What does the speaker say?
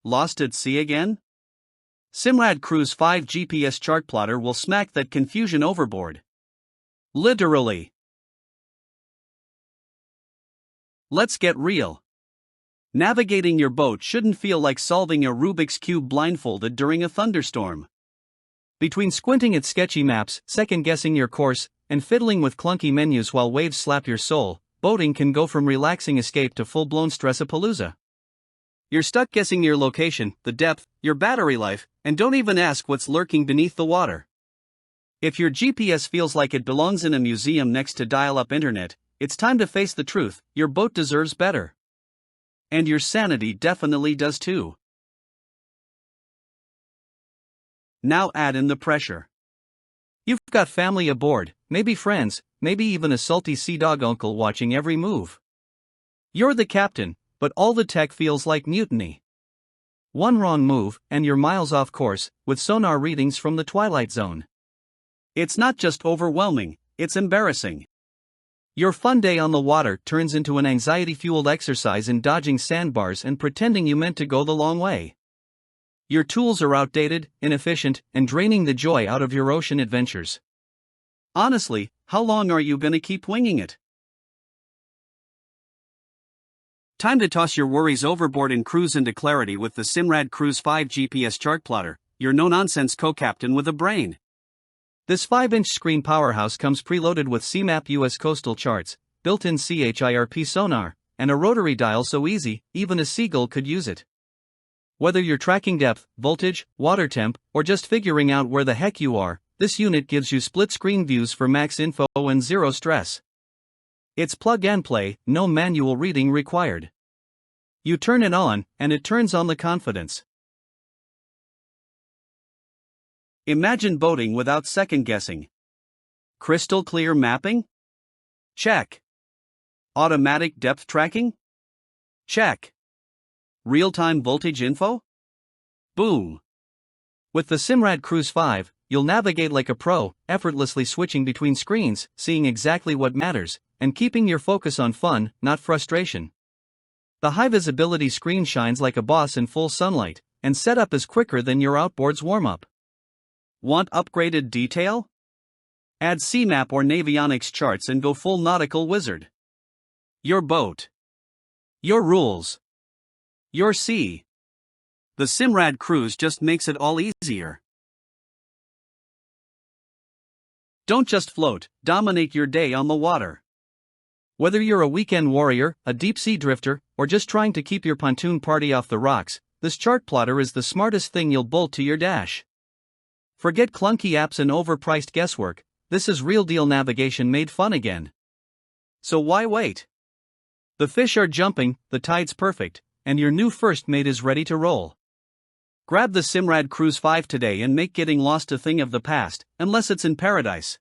Lost at sea again? Simrad Cruise 5 GPS Chartplotter will smack that confusion overboard. Literally. Let's get real. Navigating your boat shouldn't feel like solving a Rubik's Cube blindfolded during a thunderstorm. Between squinting at sketchy maps, second-guessing your course, and fiddling with clunky menus while waves slap your soul, boating can go from relaxing escape to full-blown stress-a-palooza. You're stuck guessing your location, the depth, your battery life, and don't even ask what's lurking beneath the water. If your GPS feels like it belongs in a museum next to dial-up internet, it's time to face the truth: your boat deserves better. And your sanity definitely does too. Now add in the pressure. You've got family aboard, maybe friends, maybe even a salty sea dog uncle watching every move. You're the captain, but all the tech feels like mutiny. One wrong move, and you're miles off course, with sonar readings from the Twilight Zone. It's not just overwhelming, it's embarrassing. Your fun day on the water turns into an anxiety-fueled exercise in dodging sandbars and pretending you meant to go the long way. Your tools are outdated, inefficient, and draining the joy out of your ocean adventures. Honestly, how long are you gonna keep winging it? Time to toss your worries overboard and cruise into clarity with the Simrad Cruise 5 GPS Chartplotter, your no-nonsense co-captain with a brain. This 5-inch screen powerhouse comes preloaded with CMAP US coastal charts, built-in CHIRP sonar, and a rotary dial so easy, even a seagull could use it. Whether you're tracking depth, voltage, water temp, or just figuring out where the heck you are, this unit gives you split-screen views for max info and zero stress. It's plug and play, no manual reading required. You turn it on, and it turns on the confidence. Imagine boating without second-guessing. Crystal clear mapping? Check. Automatic depth tracking? Check. Real-time voltage info? Boom. With the Simrad Cruise 5, you'll navigate like a pro, effortlessly switching between screens, seeing exactly what matters, and keeping your focus on fun, not frustration. The high-visibility screen shines like a boss in full sunlight, and setup is quicker than your outboard's warm-up. Want upgraded detail? Add CMAP or Navionics charts and go full nautical wizard. Your boat. Your rules. Your sea. The Simrad Cruise just makes it all easier. Don't just float, dominate your day on the water. Whether you're a weekend warrior, a deep-sea drifter, or just trying to keep your pontoon party off the rocks, this Chartplotter is the smartest thing you'll bolt to your dash. Forget clunky apps and overpriced guesswork, this is real-deal navigation made fun again. So why wait? The fish are jumping, the tide's perfect, and your new first mate is ready to roll. Grab the Simrad Cruise 5 today and make getting lost a thing of the past, unless it's in paradise.